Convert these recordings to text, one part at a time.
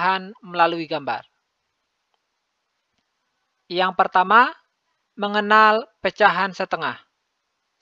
pecahan melalui gambar. Yang pertama, mengenal pecahan setengah.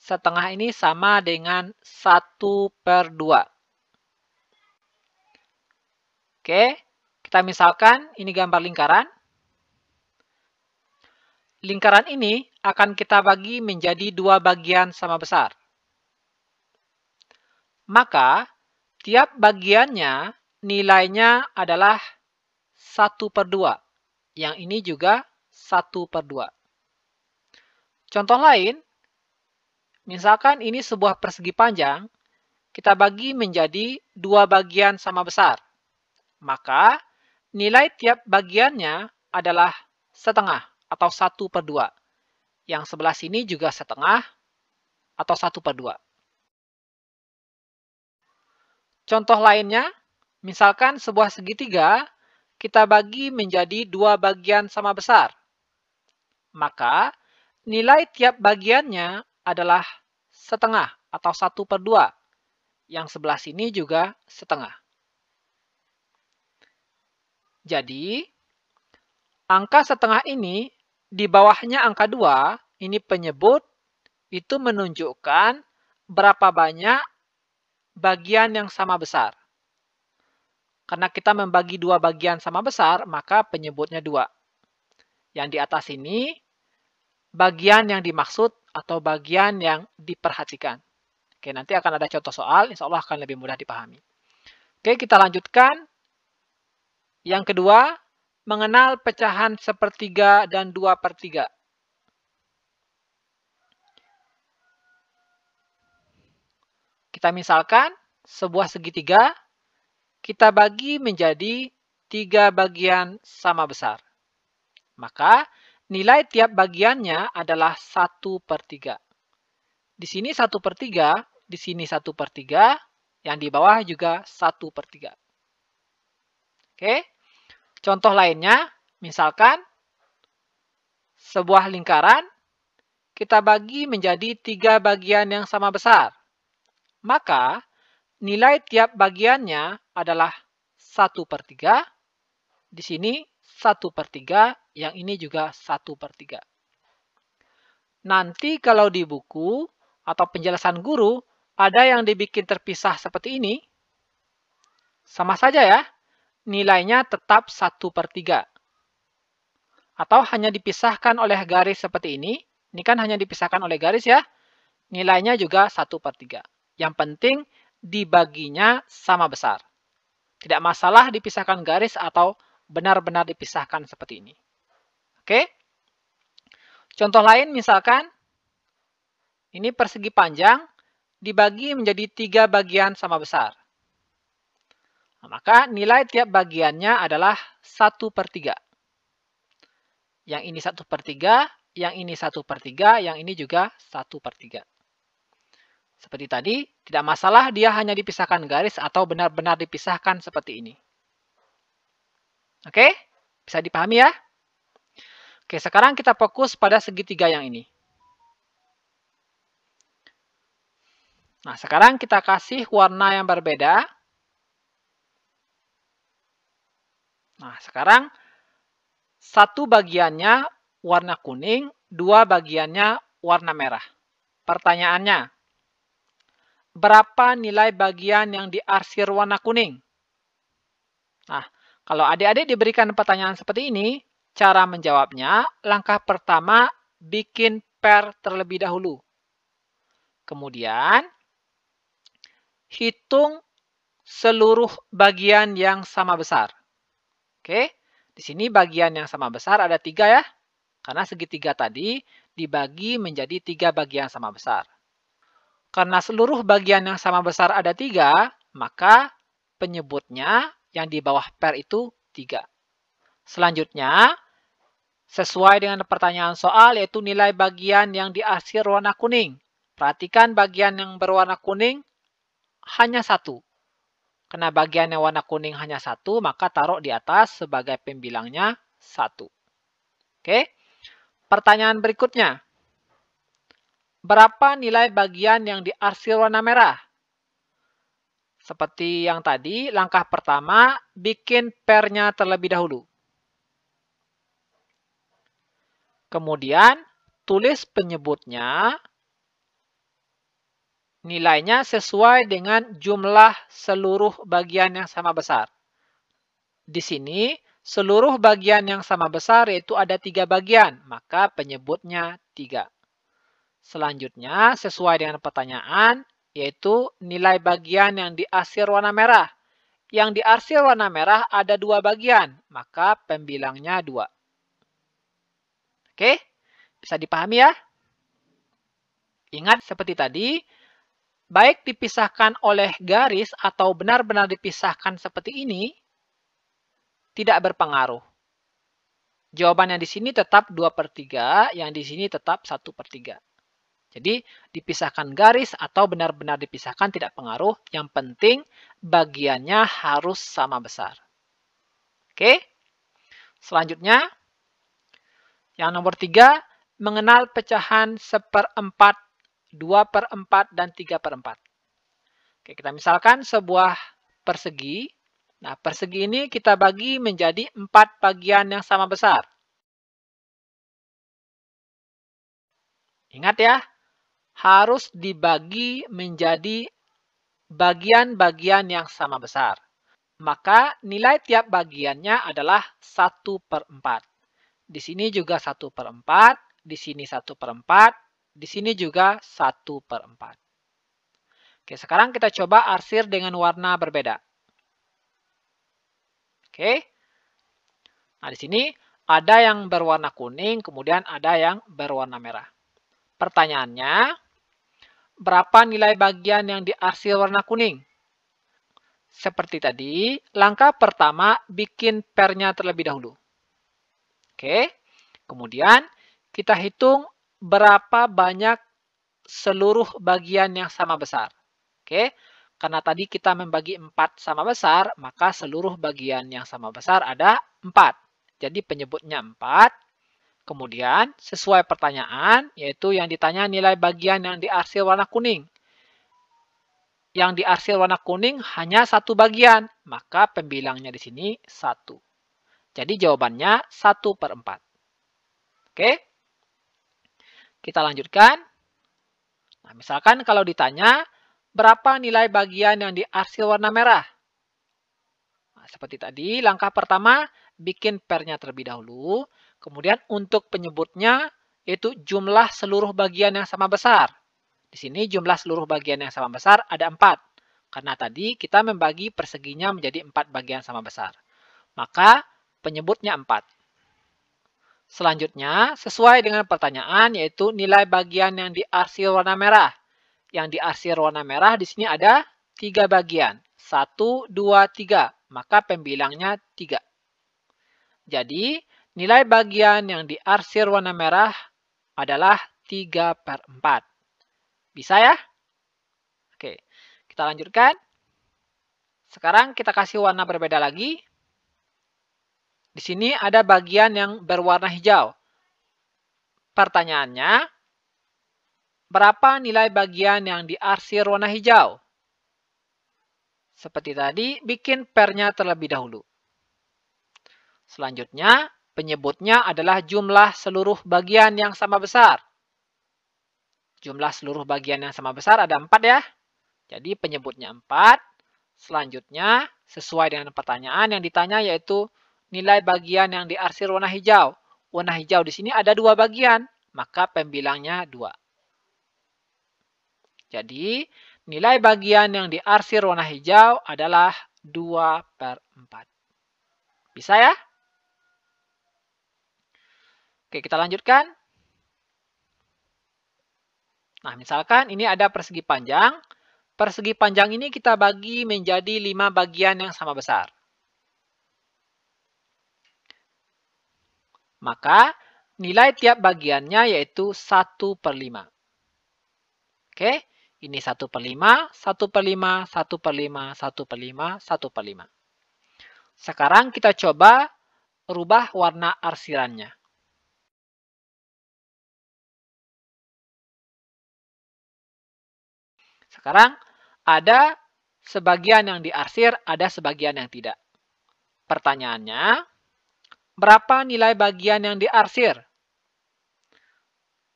Setengah ini sama dengan 1/2. Oke, kita misalkan ini gambar lingkaran. Lingkaran ini akan kita bagi menjadi 2 bagian sama besar. Maka, tiap bagiannya nilainya adalah 1/2. Yang ini juga 1/2. Contoh lain, misalkan ini sebuah persegi panjang, kita bagi menjadi 2 bagian sama besar. Maka, nilai tiap bagiannya adalah setengah atau 1/2. Yang sebelah sini juga setengah atau 1/2. Contoh lainnya, misalkan sebuah segitiga, kita bagi menjadi 2 bagian sama besar. Maka, nilai tiap bagiannya adalah setengah atau 1/2. Yang sebelah sini juga setengah. Jadi, angka setengah ini, di bawahnya angka 2, ini penyebut, itu menunjukkan berapa banyak bagian yang sama besar. Karena kita membagi 2 bagian sama besar, maka penyebutnya 2. Yang di atas ini, bagian yang dimaksud atau bagian yang diperhatikan. Oke, nanti akan ada contoh soal, insya Allah akan lebih mudah dipahami. Oke, kita lanjutkan. Yang kedua, mengenal pecahan 1/3 dan 2/3. Kita misalkan sebuah segitiga, kita bagi menjadi 3 bagian sama besar. Maka, nilai tiap bagiannya adalah 1/3. Di sini 1/3, di sini 1/3, yang di bawah juga 1/3. Oke, contoh lainnya, misalkan sebuah lingkaran, kita bagi menjadi 3 bagian yang sama besar. Maka, nilai tiap bagiannya adalah 1/3, di sini 1/3, yang ini juga 1/3. Nanti kalau di buku atau penjelasan guru, ada yang dibikin terpisah seperti ini, sama saja ya, nilainya tetap 1/3. Atau hanya dipisahkan oleh garis seperti ini kan hanya dipisahkan oleh garis ya, nilainya juga 1/3. Yang penting dibaginya sama besar. Tidak masalah dipisahkan garis atau benar-benar dipisahkan seperti ini. Oke? Contoh lain misalkan, ini persegi panjang dibagi menjadi 3 bagian sama besar. Nah, maka nilai tiap bagiannya adalah 1/3. Yang ini 1/3, yang ini 1/3, yang ini juga 1/3. Seperti tadi, tidak masalah dia hanya dipisahkan garis atau benar-benar dipisahkan seperti ini. Oke? Bisa dipahami ya? Oke, sekarang kita fokus pada segitiga yang ini. Nah, sekarang kita kasih warna yang berbeda. Nah, sekarang satu bagiannya warna kuning, 2 bagiannya warna merah. Pertanyaannya, berapa nilai bagian yang diarsir warna kuning? Nah, kalau adik-adik diberikan pertanyaan seperti ini, cara menjawabnya, langkah pertama, bikin pair terlebih dahulu. Kemudian, hitung seluruh bagian yang sama besar. Oke, di sini bagian yang sama besar ada 3 ya. Karena segitiga tadi dibagi menjadi 3 bagian sama besar. Karena seluruh bagian yang sama besar ada 3, maka penyebutnya yang di bawah pair itu 3. Selanjutnya, sesuai dengan pertanyaan soal, yaitu nilai bagian yang diarsir warna kuning. Perhatikan bagian yang berwarna kuning hanya 1. Karena bagian yang warna kuning hanya 1, maka taruh di atas sebagai pembilangnya 1. Oke. Pertanyaan berikutnya. Berapa nilai bagian yang diarsir warna merah? Seperti yang tadi, langkah pertama, bikin pair-nya terlebih dahulu. Kemudian, tulis penyebutnya, nilainya sesuai dengan jumlah seluruh bagian yang sama besar. Di sini, seluruh bagian yang sama besar yaitu ada 3 bagian, maka penyebutnya 3. Selanjutnya, sesuai dengan pertanyaan, yaitu nilai bagian yang diarsir warna merah. Yang diarsir warna merah ada 2 bagian, maka pembilangnya 2. Oke, bisa dipahami ya? Ingat seperti tadi, baik dipisahkan oleh garis atau benar-benar dipisahkan seperti ini, tidak berpengaruh. Jawabannya di sini tetap 2/3, yang di sini tetap 1/3. Jadi, dipisahkan garis atau benar-benar dipisahkan tidak pengaruh. Yang penting, bagiannya harus sama besar. Oke? Selanjutnya, yang nomor 3, mengenal pecahan 1/4, 2/4, dan 3/4. Oke, kita misalkan sebuah persegi. Nah, persegi ini kita bagi menjadi 4 bagian yang sama besar. Ingat ya, harus dibagi menjadi bagian-bagian yang sama besar. Maka nilai tiap bagiannya adalah 1/4. Di sini juga 1/4, di sini 1/4, di sini juga 1/4. Oke, sekarang kita coba arsir dengan warna berbeda. Oke. Nah, di sini ada yang berwarna kuning, kemudian ada yang berwarna merah. Pertanyaannya, berapa nilai bagian yang diarsir warna kuning? Seperti tadi, langkah pertama bikin pair-nya terlebih dahulu. Oke, kemudian kita hitung berapa banyak seluruh bagian yang sama besar. Oke, karena tadi kita membagi 4 sama besar, maka seluruh bagian yang sama besar ada 4. Jadi penyebutnya 4. Kemudian, sesuai pertanyaan, yaitu yang ditanya nilai bagian yang diarsir warna kuning. Yang diarsir warna kuning hanya 1 bagian, maka pembilangnya di sini 1. Jadi jawabannya 1/4. Oke, kita lanjutkan. Nah, misalkan kalau ditanya, berapa nilai bagian yang diarsir warna merah? Nah, seperti tadi, langkah pertama, bikin pair-nya terlebih dahulu. Kemudian untuk penyebutnya, yaitu jumlah seluruh bagian yang sama besar. Di sini jumlah seluruh bagian yang sama besar ada 4. Karena tadi kita membagi perseginya menjadi 4 bagian sama besar. Maka penyebutnya 4. Selanjutnya, sesuai dengan pertanyaan, yaitu nilai bagian yang diarsir warna merah. Yang diarsir warna merah di sini ada 3 bagian. 1, 2, 3. Maka pembilangnya 3. Jadi, nilai bagian yang diarsir warna merah adalah 3/4. Bisa ya? Oke, kita lanjutkan. Sekarang kita kasih warna berbeda lagi. Di sini ada bagian yang berwarna hijau. Pertanyaannya, berapa nilai bagian yang diarsir warna hijau? Seperti tadi, bikin pair-nya terlebih dahulu. Selanjutnya, penyebutnya adalah jumlah seluruh bagian yang sama besar. Jumlah seluruh bagian yang sama besar ada 4 ya. Jadi penyebutnya 4. Selanjutnya, sesuai dengan pertanyaan yang ditanya yaitu nilai bagian yang diarsir warna hijau. Warna hijau di sini ada 2 bagian, maka pembilangnya 2. Jadi, nilai bagian yang diarsir warna hijau adalah 2/4. Bisa ya? Oke, kita lanjutkan. Nah, misalkan ini ada persegi panjang. Persegi panjang ini kita bagi menjadi 5 bagian yang sama besar. Maka, nilai tiap bagiannya yaitu 1/5. Oke, ini 1/5, 1/5, 1/5, 1/5, 1/5. Sekarang kita coba rubah warna arsirannya. Sekarang ada sebagian yang diarsir, ada sebagian yang tidak. Pertanyaannya, berapa nilai bagian yang diarsir?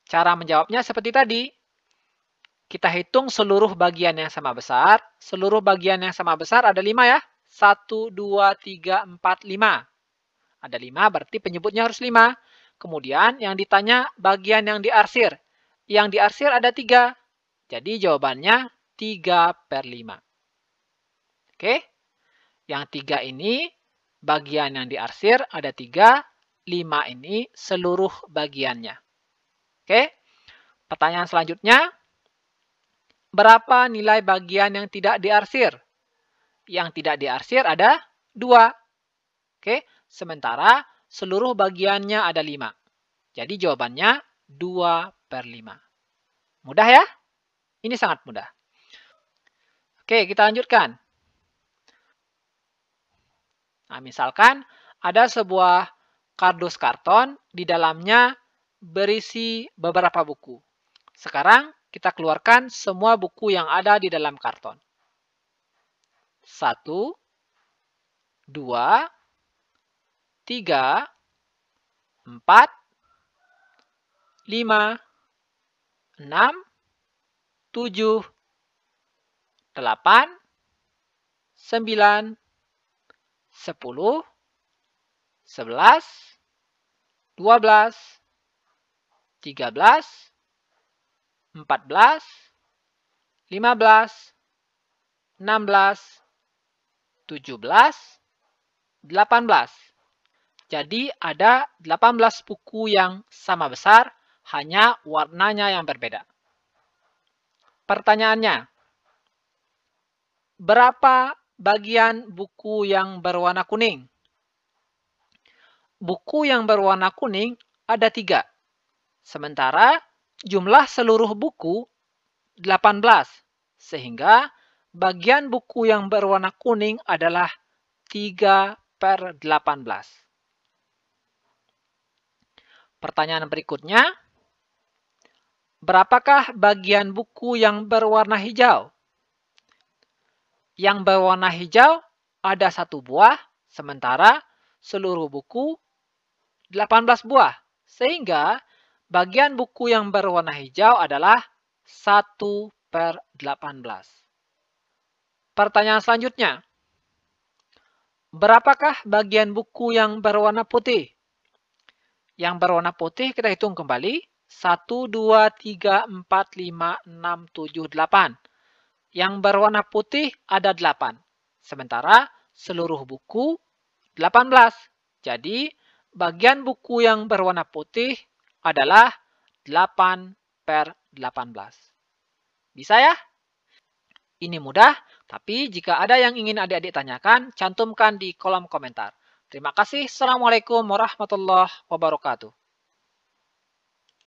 Cara menjawabnya seperti tadi. Kita hitung seluruh bagian yang sama besar. Seluruh bagian yang sama besar ada 5 ya. 1, 2, 3, 4, 5. Ada 5, berarti penyebutnya harus 5. Kemudian yang ditanya bagian yang diarsir. Yang diarsir ada 3. Jadi jawabannya 3/5. Oke? Yang 3 ini bagian yang diarsir ada 3. 5 ini seluruh bagiannya. Oke? Pertanyaan selanjutnya. Berapa nilai bagian yang tidak diarsir? Yang tidak diarsir ada 2. Oke? Sementara seluruh bagiannya ada 5. Jadi jawabannya 2/5. Mudah ya? Ini sangat mudah. Oke, kita lanjutkan. Nah, misalkan ada sebuah kardus karton, di dalamnya berisi beberapa buku. Sekarang kita keluarkan semua buku yang ada di dalam karton. 1, 2, 3, 4, 5, 6, 7, 8, 9, 10, 11, 12, 13, 14, 15, 16, 17, 18. Jadi ada 18 buku yang sama besar, hanya warnanya yang berbeda. Pertanyaannya, berapa bagian buku yang berwarna kuning? Buku yang berwarna kuning ada 3. Sementara jumlah seluruh buku 18. Sehingga bagian buku yang berwarna kuning adalah 3/18. Pertanyaan berikutnya, berapakah bagian buku yang berwarna hijau? Yang berwarna hijau ada 1 buah, sementara seluruh buku 18 buah. Sehingga bagian buku yang berwarna hijau adalah 1/18. Pertanyaan selanjutnya, berapakah bagian buku yang berwarna putih? Yang berwarna putih kita hitung kembali. 1, 2, 3, 4, 5, 6, 7, 8. Yang berwarna putih ada 8. Sementara seluruh buku 18. Jadi bagian buku yang berwarna putih adalah 8/18. Bisa ya? Ini mudah, tapi jika ada yang ingin adik-adik tanyakan, cantumkan di kolom komentar. Terima kasih. Assalamualaikum warahmatullahi wabarakatuh.